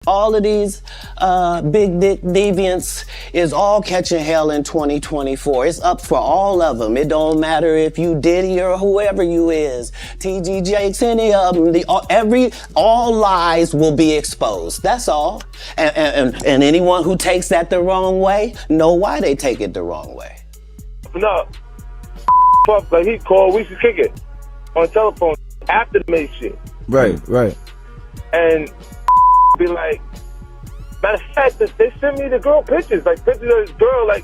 All of these big dick deviants is all catching hell in 2024. It's up for all of them. It don't matter if you Diddy or whoever you is. TG Jakes, any of them. All lies will be exposed. That's all. And anyone who takes that the wrong way, know why they take it the wrong way. No. Fuck, like he called, we should kick it on telephone after the main shit. Right. And be like, matter of fact, they sent me the girl pictures of this girl, like,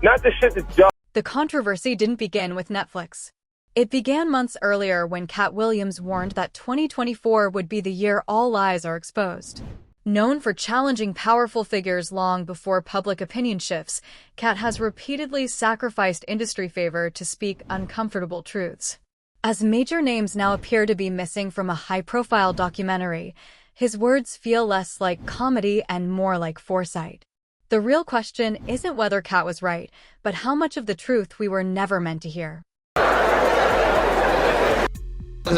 not the shit that y'all. The controversy didn't begin with Netflix. It began months earlier when Katt Williams warned that 2024 would be the year all lies are exposed. Known for challenging powerful figures long before public opinion shifts, Katt has repeatedly sacrificed industry favor to speak uncomfortable truths. As major names now appear to be missing from a high-profile documentary, his words feel less like comedy and more like foresight. The real question isn't whether Katt was right, but how much of the truth we were never meant to hear.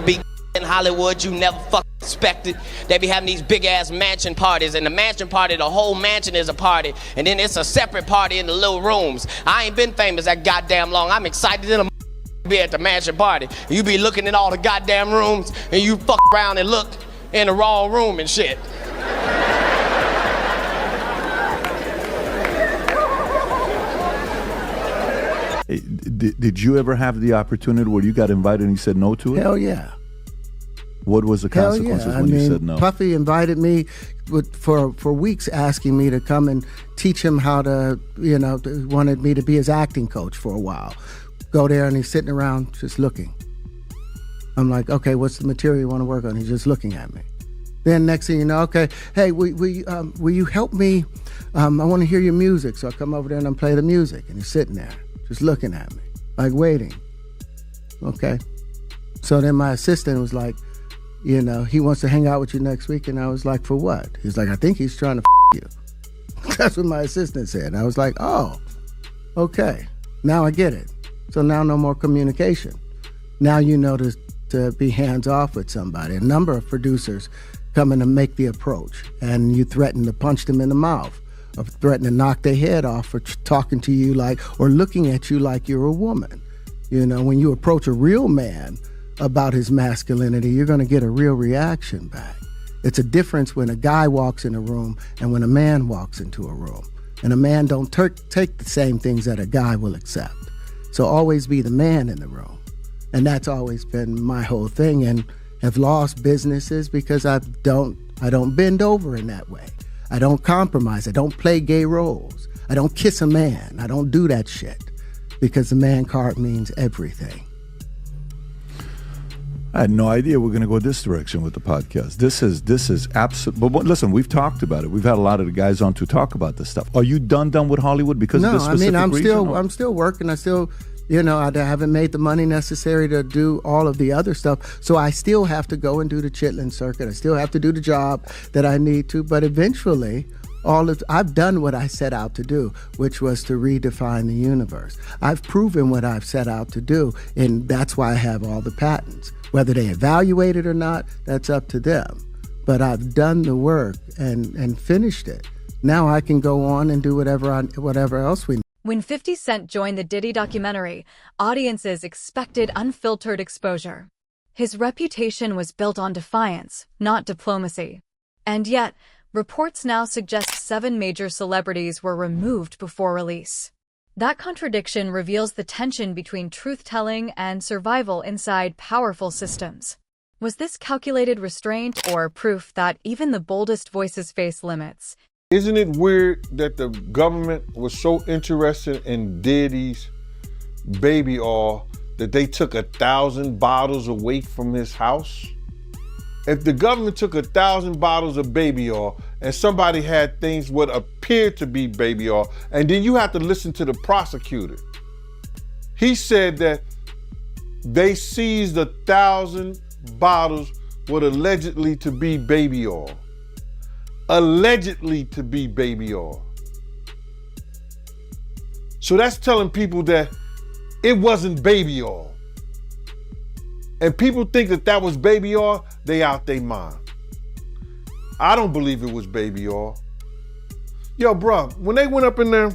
Be in Hollywood, you never fucking expected. They be having these big-ass mansion parties, and the mansion party, the whole mansion is a party, and then it's a separate party in the little rooms. I ain't been famous that goddamn long. I'm excited to be at the mansion party. You be looking in all the goddamn rooms, and you fuck around and look in the wrong room and shit. Hey, did you ever have the opportunity where you got invited and you said no to it? Hell yeah. What was the consequences when you said no? Puffy invited me for weeks, asking me to come and teach him how to, wanted me to be his acting coach for a while. Go there and he's sitting around just looking. I'm like, okay, what's the material you want to work on? He's just looking at me. Then next thing you know, okay, hey, will you help me? I want to hear your music. So I come over there and I play the music. And he's sitting there, just looking at me, like waiting. Okay. So then my assistant was like, he wants to hang out with you next week. And I was like, for what? He's like, I think he's trying to you. That's what my assistant said. And I was like, oh, okay. Now I get it. So now no more communication. Now you know to be hands-off with somebody. A number of producers come in to make the approach, and you threaten to punch them in the mouth, or threaten to knock their head off for talking to you or looking at you like you're a woman. When you approach a real man about his masculinity, you're going to get a real reaction back. It's a difference when a guy walks in a room and when a man walks into a room. And a man don't take the same things that a guy will accept. So always be the man in the room. And that's always been my whole thing, and have lost businesses because I don't bend over in that way. I don't compromise. I don't play gay roles. I don't kiss a man. I don't do that shit because the man card means everything. I had no idea we're going to go this direction with the podcast. This is absolute. But listen, we've talked about it. We've had a lot of the guys on to talk about this stuff. Are you done with Hollywood because of this specific reason? I'm still working. I still, I haven't made the money necessary to do all of the other stuff. So I still have to go and do the Chitlin circuit. I still have to do the job that I need to. But eventually, I've done what I set out to do, which was to redefine the universe. I've proven what I've set out to do, and that's why I have all the patents. Whether they evaluate it or not, that's up to them. But I've done the work and finished it. Now I can go on and do whatever else we need. When 50 Cent joined the Diddy documentary, audiences expected unfiltered exposure. His reputation was built on defiance, not diplomacy. And yet, reports now suggest 7 major celebrities were removed before release. That contradiction reveals the tension between truth-telling and survival inside powerful systems. Was this calculated restraint or proof that even the boldest voices face limits? Isn't it weird that the government was so interested in Diddy's baby oil that they took 1,000 bottles away from his house? If the government took 1,000 bottles of baby oil and somebody had things what appeared to be baby oil, and then you have to listen to the prosecutor. He said that they seized 1,000 bottles what allegedly to be baby oil. Allegedly to be baby oil. So that's telling people that it wasn't baby oil. And people think that was baby oil, they out their mind. I don't believe it was baby oil. Yo, bro, when they went up in there,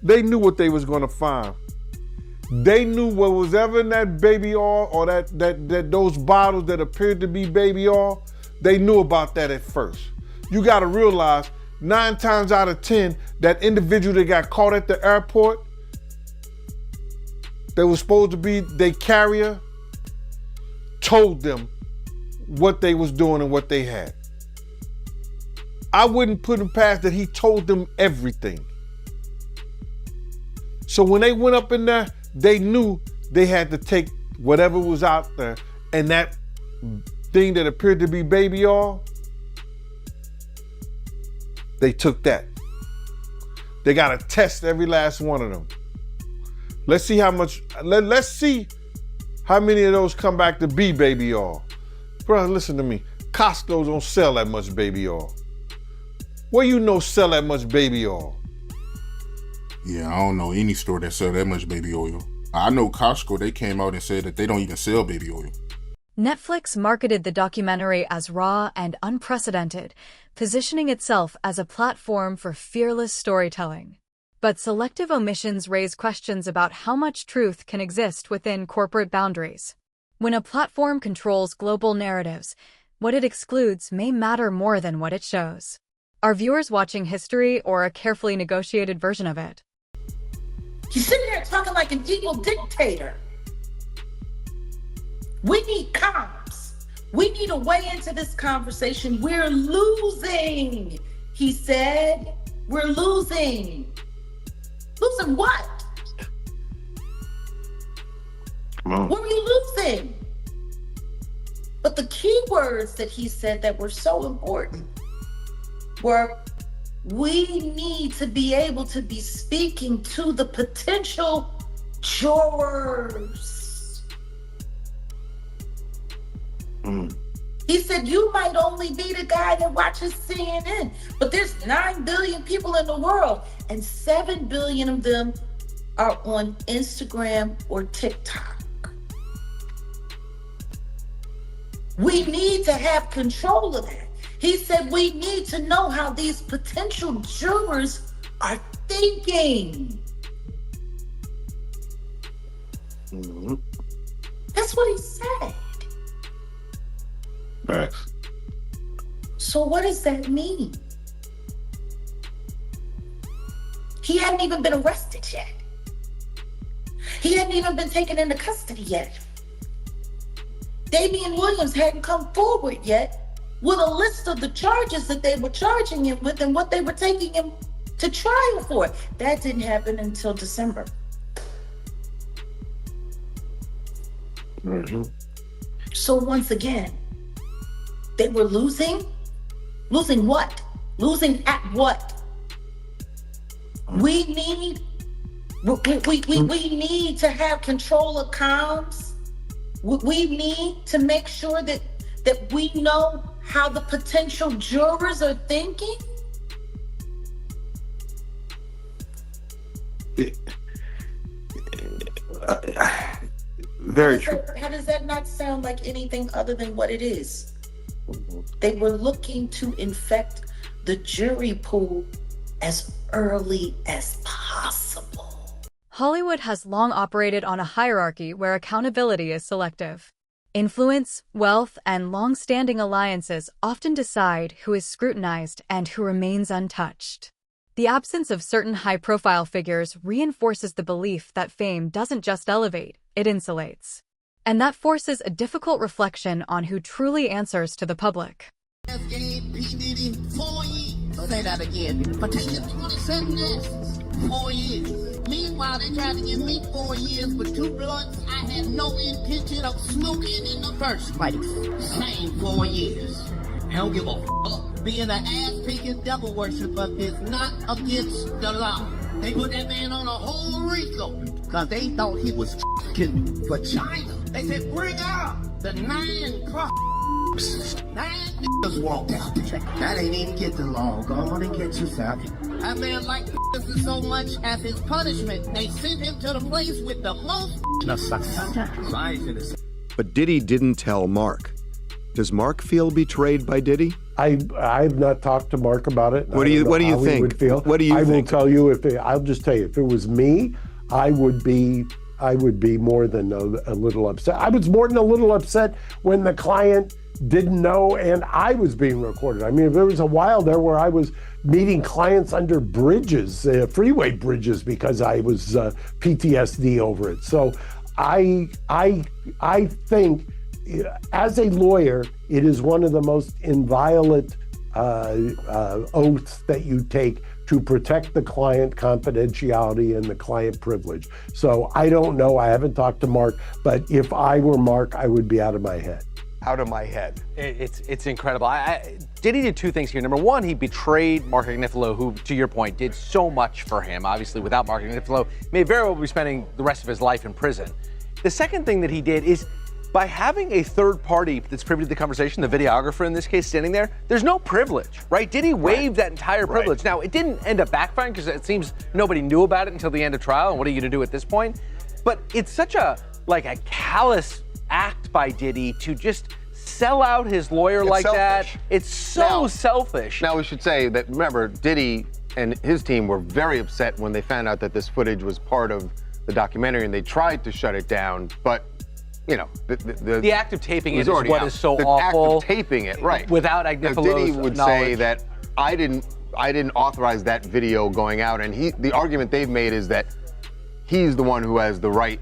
they knew what they was gonna find. They knew what was ever in that baby oil or that those bottles that appeared to be baby oil, they knew about that at first. You gotta realize 9 times out of 10, that individual that got caught at the airport, that was supposed to be their carrier, told them what they was doing and what they had. I wouldn't put him past that he told them everything. So when they went up in there, they knew they had to take whatever was out there, and that thing that appeared to be baby oil, they took that. They gotta test every last one of them. Let's see how much, let's see how many of those come back to be baby oil. Bro, listen to me. Costco don't sell that much baby oil. Where you know sell that much baby oil? Yeah, I don't know any store that sell that much baby oil. I know Costco, they came out and said that they don't even sell baby oil. Netflix marketed the documentary as raw and unprecedented, positioning itself as a platform for fearless storytelling. But selective omissions raise questions about how much truth can exist within corporate boundaries. When a platform controls global narratives, what it excludes may matter more than what it shows. Are viewers watching history or a carefully negotiated version of it? He's sitting there talking like an evil dictator. We need comms. We need a way into this conversation. We're losing, he said. We're losing. Losing what? What were you losing? But the key words that he said that were so important were, we need to be able to be speaking to the potential jurors. He said, you might only be the guy that watches CNN, but there's 9 billion people in the world, and 7 billion of them are on Instagram or TikTok. We need to have control of that. He said we need to know how these potential jurors are thinking. That's what he said. Right. So what does that mean? He hadn't even been arrested yet. He hadn't even been taken into custody yet. Damian Williams hadn't come forward yet with a list of the charges that they were charging him with and what they were taking him to trial for. That didn't happen until December. So once again, they were losing. Losing what? Losing at what? We need to have control of comms. We need to make sure that we know how the potential jurors are thinking. Very true. How does that not sound like anything other than what it is? They were looking to infect the jury pool as early as possible. Hollywood has long operated on a hierarchy where accountability is selective. Influence, wealth, and long-standing alliances often decide who is scrutinized and who remains untouched. The absence of certain high-profile figures reinforces the belief that fame doesn't just elevate, it insulates. And that forces a difficult reflection on who truly answers to the public. Say that again. But they just want to send this 4 years. Meanwhile, they tried to give me 4 years for 2 blunts I had no intention of smoking in the first place. Same 4 years. I don't give a fuck. Being an ass-picking devil worshiper is not against the law. They put that man on a whole RICO because they thought he was f***ing for China. They said, bring out the 9 niggas walked out. That ain't even get the law. Go on and get yourself. That man liked this so much as his punishment. They sent him to the place with the most. But Diddy didn't tell Mark. Does Mark feel betrayed by Diddy? I've not talked to Mark about it. What do you think? Would feel. What do you I think? will tell you I'll just tell you, if it was me, I would be more than a little upset. I was more than a little upset when the client didn't know and I was being recorded. I mean, there was a while there where I was meeting clients under bridges, freeway bridges, because I was PTSD over it. So I think, as a lawyer, it is one of the most inviolate oaths that you take to protect the client confidentiality and the client privilege. So I don't know, I haven't talked to Mark, but if I were Mark, I would be out of my head. Out of my head. It's incredible. Diddy did two things here. Number one, he betrayed Mark Agnifilo, who, to your point, did so much for him. Obviously, without Mark Agnifilo, may very well be spending the rest of his life in prison. The second thing that he did is, by having a third party that's privy to the conversation, the videographer in this case standing there, there's no privilege, right? Diddy waived that entire privilege. Now, it didn't end up backfiring because it seems nobody knew about it until the end of trial, and what are you going to do at this point? But it's such a callous act by Diddy to just sell out his lawyer like that. It's so selfish. Now, we should say that, remember, Diddy and his team were very upset when they found out that this footage was part of the documentary, and they tried to shut it down, but you know, the act of taping it is what out. is so the awful. The act of taping it, right? Without Agnifilo's Diddy would knowledge. say that I didn't authorize that video going out, and the argument they've made is that he's the one who has the right,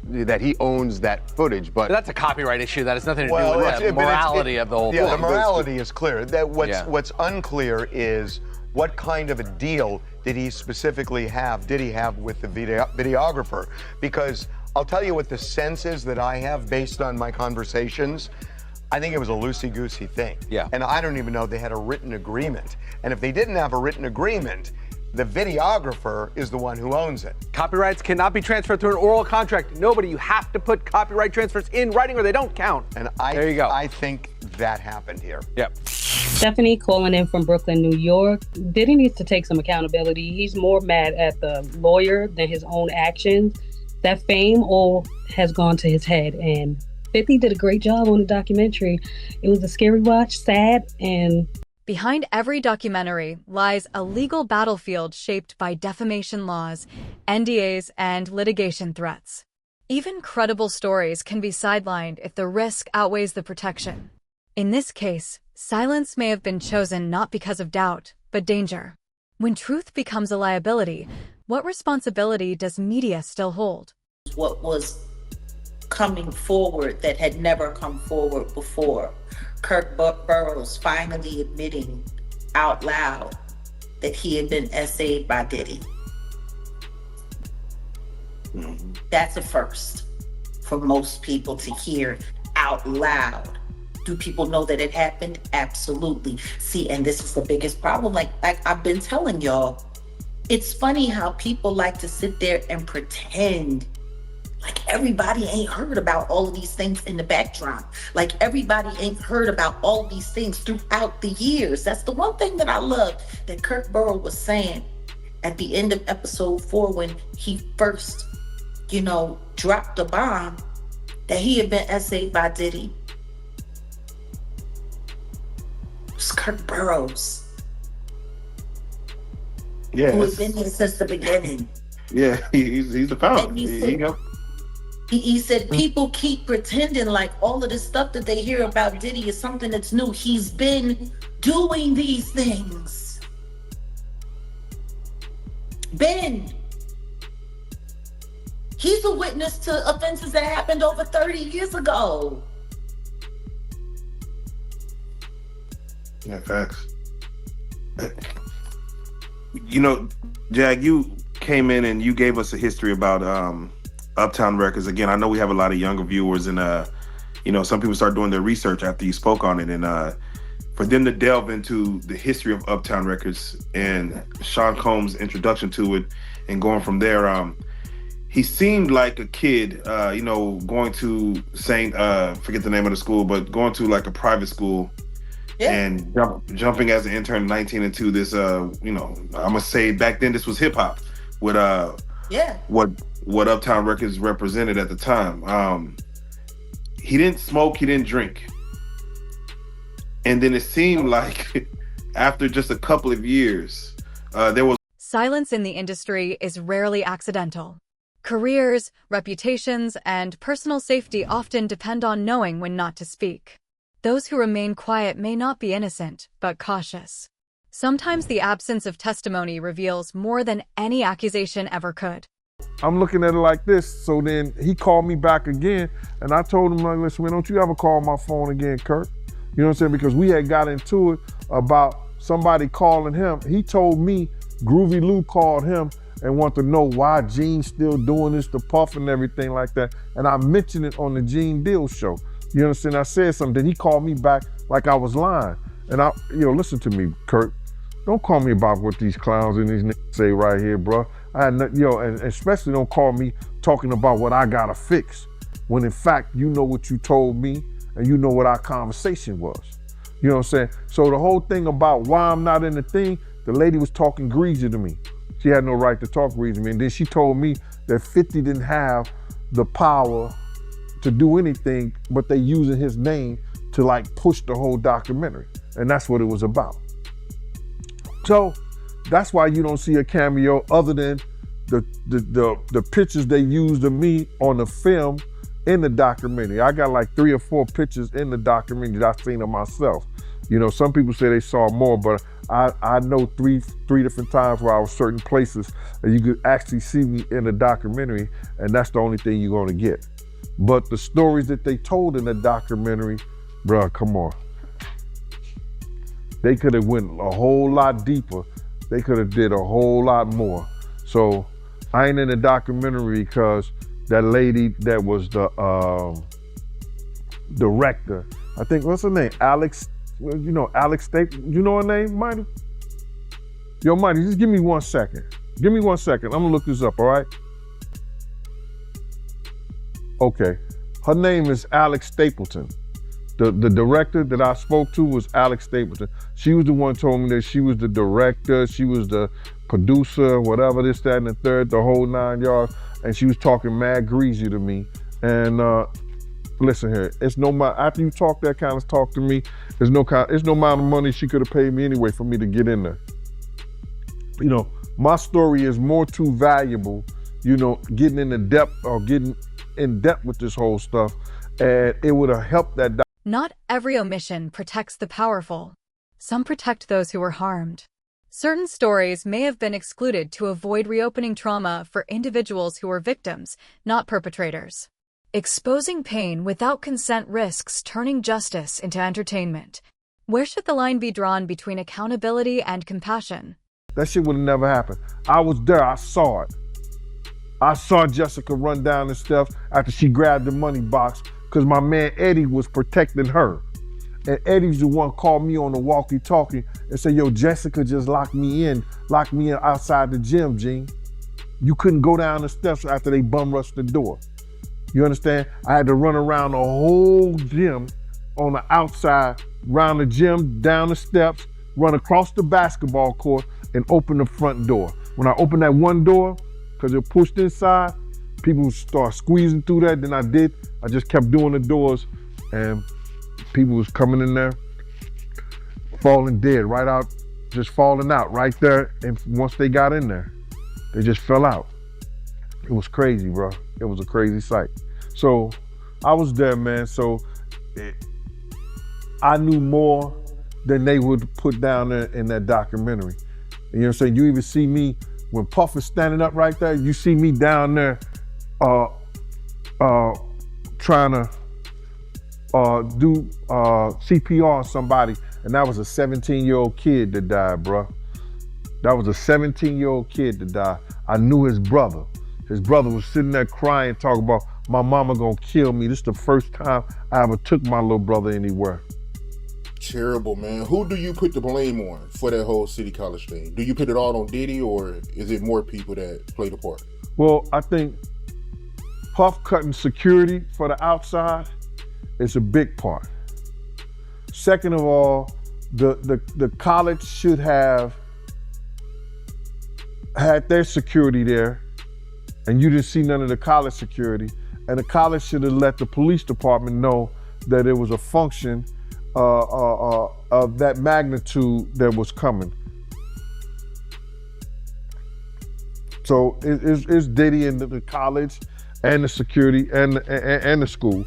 that he owns that footage. But that's a copyright issue. That has nothing to do with the morality of the whole thing. Yeah, the morality is clear. What's unclear is what kind of a deal did he have with the videographer? Because I'll tell you what the sense is that I have based on my conversations. I think it was a loosey-goosey thing. Yeah. And I don't even know they had a written agreement. And if they didn't have a written agreement, the videographer is the one who owns it. Copyrights cannot be transferred through an oral contract. Nobody, you have to put copyright transfers in writing or they don't count. And there you go. I think that happened here. Yep. Stephanie calling in from Brooklyn, New York. Diddy needs to take some accountability. He's more mad at the lawyer than his own actions. That fame all has gone to his head, and 50 did a great job on the documentary. It was a scary watch, sad, and... Behind every documentary lies a legal battlefield shaped by defamation laws, NDAs, and litigation threats. Even credible stories can be sidelined if the risk outweighs the protection. In this case, silence may have been chosen not because of doubt, but danger. When truth becomes a liability, what responsibility does media still hold? What was coming forward that had never come forward before. Kirk Burrows finally admitting out loud that he had been essayed by Diddy. That's a first for most people to hear out loud. Do people know that it happened? Absolutely. See, and this is the biggest problem. Like I've been telling y'all, it's funny how people like to sit there and pretend like everybody ain't heard about all of these things in the backdrop. Like everybody ain't heard about all of these things throughout the years. That's the one thing that I love that Kirk Burrows was saying at the end of episode 4 when he first, dropped the bomb that he had been essayed by Diddy. It was Kirk Burrows. Yeah. Who has been here since the beginning. Yeah, he's the founder. He said people keep pretending like all of the stuff that they hear about Diddy is something that's new. He's been doing these things. He's a witness to offenses that happened over 30 years ago. Yeah, facts. Jag, you came in and you gave us a history about Uptown Records. Again, I know we have a lot of younger viewers, and some people start doing their research after you spoke on it, and for them to delve into the history of Uptown Records and Sean Combs' introduction to it, and going from there, he seemed like a kid, going to forget the name of the school, but going to like a private school. Yeah. And jumping as an intern 19 into this, I'm gonna say back then this was hip hop with what Uptown Records represented at the time. He didn't smoke, he didn't drink. And then it seemed like after just a couple of years, there was Silence in the industry is rarely accidental. Careers, reputations, and personal safety often depend on knowing when not to speak. Those who remain quiet may not be innocent, but cautious. Sometimes the absence of testimony reveals more than any accusation ever could. I'm looking at it like this, so then he called me back again, and I told him, like, listen, man, don't you ever call my phone again, Kurt. You know what I'm saying? Because we had got into it about somebody calling him. He told me Groovy Lou called him and wanted to know why Gene's still doing this to Puff and everything like that. And I mentioned it on the Gene Deal show. You understand? I said something. Then he called me back like I was lying. And listen to me, Kurt. Don't call me about what these clowns and these niggas say right here, bro. And especially don't call me talking about what I gotta fix. When in fact, you know what you told me and you know what our conversation was. You know what I'm saying? So the whole thing about why I'm not in the thing, the lady was talking greasy to me. She had no right to talk greasy to me. And then she told me that 50 didn't have the power to do anything, but they using his name to like push the whole documentary. And that's what it was about. So that's why you don't see a cameo other than the pictures they used of me on the film in the documentary. I got like 3 or 4 pictures in the documentary that I've seen of myself. You know, some people say they saw more, but I know three different times where I was certain places and you could actually see me in the documentary, and that's the only thing you're gonna get. But the stories that they told in the documentary, bruh, come on. They could have went a whole lot deeper. They could have did a whole lot more. So I ain't in the documentary because that lady that was the director, I think, what's her name? Alex, you know, Alex Stapleton. You know her name, Mighty? Yo, Mighty, just give me 1 second. Give me 1 second. I'm gonna look this up, all right? Okay. Her name is Alex Stapleton. The director that I spoke to was Alex Stapleton. She was the one who told me that she was the director, she was the producer, whatever, this, that, and the third, the whole 9 yards. And she was talking mad greasy to me. And listen here, it's no after you talk that kind of talk to me, there's no amount of money she could have paid me anyway for me to get in there. You know, my story is more too valuable, you know, getting in depth with this whole stuff. And it would have helped that. Not every omission protects the powerful. Some protect those who were harmed. Certain stories may have been excluded to avoid reopening trauma for individuals who were victims, not perpetrators. Exposing pain without consent risks turning justice into entertainment. Where should the line be drawn between accountability and compassion? That shit would have never happened. I was there, I saw it. I saw Jessica run down the steps after she grabbed the money box because my man Eddie was protecting her. And Eddie's the one called me on the walkie-talkie and said, yo, Jessica just locked me in outside the gym, Gene. You couldn't go down the steps after they bum rushed the door. You understand? I had to run around the whole gym on the outside, around the gym, down the steps, run across the basketball court and open the front door. When I opened that one door, because it pushed inside, people start squeezing through that. Then I just kept doing the doors and people was coming in there, falling dead, right out, just falling out right there. And once they got in there, they just fell out. It was crazy, bro. It was a crazy sight. So I was there, man. So I knew more than they would put down there in that documentary. And you know what I'm saying? You even see me, when Puff is standing up right there, you see me down there trying to do CPR on somebody, and that was a 17-year-old kid that died, bro. That was a 17-year-old kid that died. I knew his brother. His brother was sitting there crying, talking about, my mama gonna kill me. This is the first time I ever took my little brother anywhere. Terrible, man. Who do you put the blame on for that whole City College thing? Do you put it all on Diddy, or is it more people that played a part? Well, I think Puff cutting security for the outside is a big part. Second of all, the college should have had their security there, and you didn't see none of the college security, and the college should have let the police department know that it was a function of that magnitude that was coming. So it's Diddy and the college and the security and the school.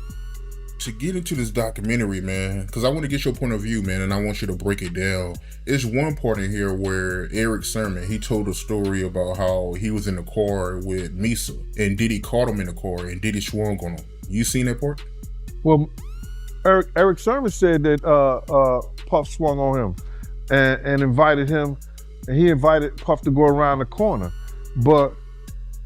To get into this documentary, man, because I want to get your point of view, man, and I want you to break it down. It's one part in here where Eric Sermon, he told a story about how he was in the car with Misa, and Diddy caught him in the car, and Diddy swung on him. You seen that part? Well, Eric Sermon said that Puff swung on him and invited him, and he invited Puff to go around the corner. But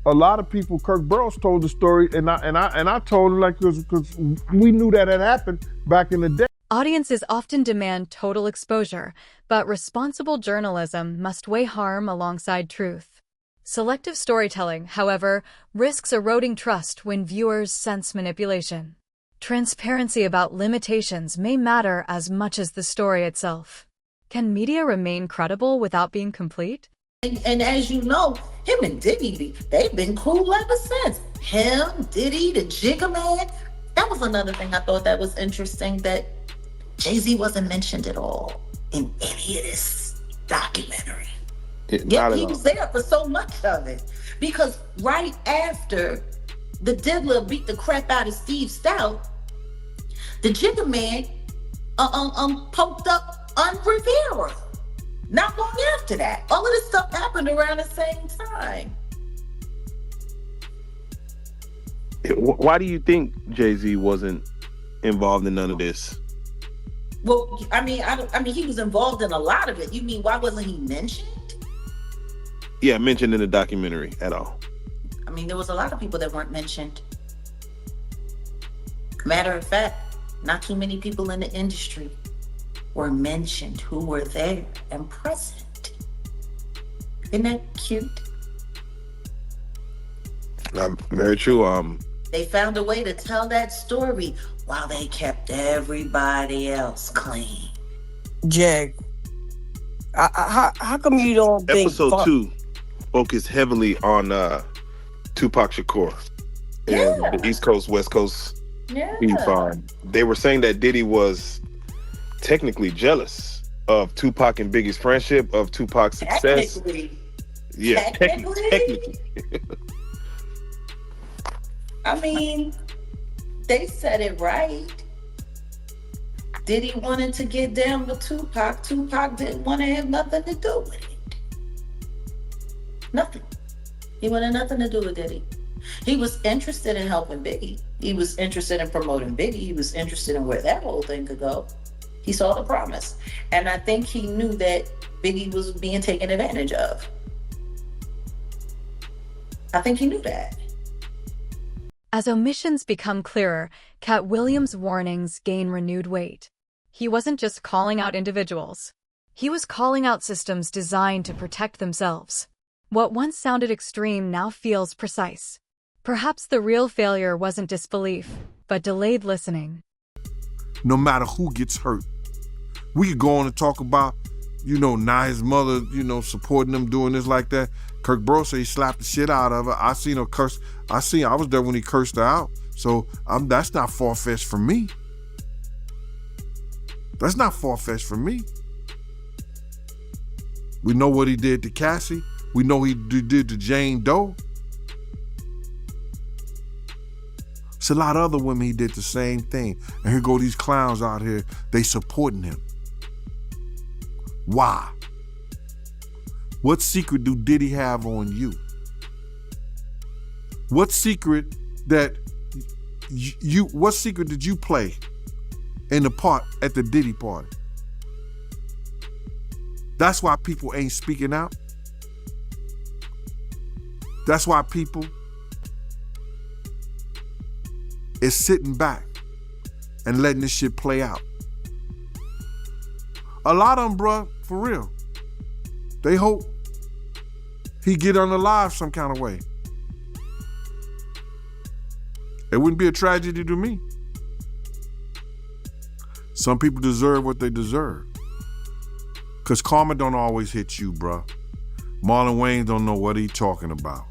a lot of people, Kirk Burrows told the story, and I told him, like, because we knew that had happened back in the day. Audiences often demand total exposure, but responsible journalism must weigh harm alongside truth. Selective storytelling, however, risks eroding trust when viewers sense manipulation. Transparency about limitations may matter as much as the story itself. Can media remain credible without being complete? And as you know, him and Diddy, they've been cool ever since. Him, Diddy, the Jigga Man. That was another thing I thought that was interesting, that Jay-Z wasn't mentioned at all in any of this documentary. Yet he was there for so much of it. Because right after the Diddler beat the crap out of Steve Stout, the Jigga Man poked up on Rivera. Not long after that. All of this stuff happened around the same time. Why do you think Jay-Z wasn't involved in none of this? Well, I mean, he was involved in a lot of it. You mean, why wasn't he mentioned? Yeah, mentioned in the documentary at all. I mean, there was a lot of people that weren't mentioned. Matter of fact, not too many people in the industry were mentioned who were there and present. Isn't that cute? Very true. They found a way to tell that story while they kept everybody else clean. Jag, how come you don't think... Episode 2 focused heavily on Tupac Shakur and the East Coast, West Coast beef. They were saying that Diddy was technically jealous of Tupac and Biggie's friendship, of Tupac's success. Technically. Yeah, technically. I mean, they said it right. Diddy wanted to get down with Tupac. Tupac didn't want to have nothing to do with it. Nothing. He wanted nothing to do with Diddy. He was interested in helping Biggie. He was interested in promoting Biggie. He was interested in where that whole thing could go. He saw the promise. And I think he knew that Biggie was being taken advantage of. I think he knew that. As omissions become clearer, Katt Williams' warnings gain renewed weight. He wasn't just calling out individuals. He was calling out systems designed to protect themselves. What once sounded extreme now feels precise. Perhaps the real failure wasn't disbelief, but delayed listening. No matter who gets hurt, we could go on and talk about, Nia's mother, supporting them, doing this like that. Kirk Burrows said he slapped the shit out of her. I seen her curse. I was there when he cursed her out. So that's not far-fetched for me. That's not far-fetched for me. We know what he did to Cassie. We know he did to Jane Doe. It's a lot of other women he did the same thing. And here go these clowns out here, they supporting him. Why? What secret do Diddy have on you? What secret did you play in the part at the Diddy party? That's why people ain't speaking out. That's why people is sitting back and letting this shit play out. A lot of them, bruh, for real, they hope he get unalive some kind of way. It wouldn't be a tragedy to me. Some people deserve what they deserve. Cause karma don't always hit you, bruh. Marlon Wayans don't know what he talking about.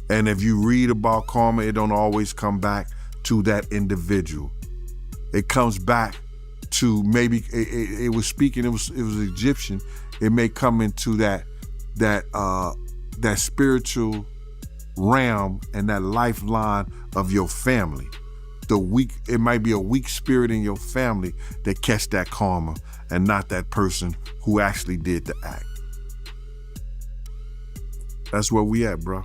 And if you read about karma, it don't always come back to that individual. It comes back to maybe it was speaking. It was Egyptian. It may come into that spiritual realm and that lifeline of your family. It might be a weak spirit in your family that catch that karma, and not that person who actually did the act. That's where we at, bro.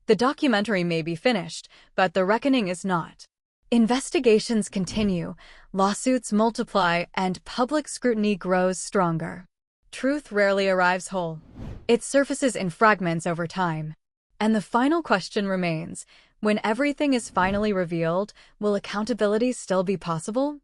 The documentary may be finished, but the reckoning is not. Investigations continue, lawsuits multiply, and public scrutiny grows stronger. Truth rarely arrives whole. It surfaces in fragments over time. And the final question remains, when everything is finally revealed, will accountability still be possible?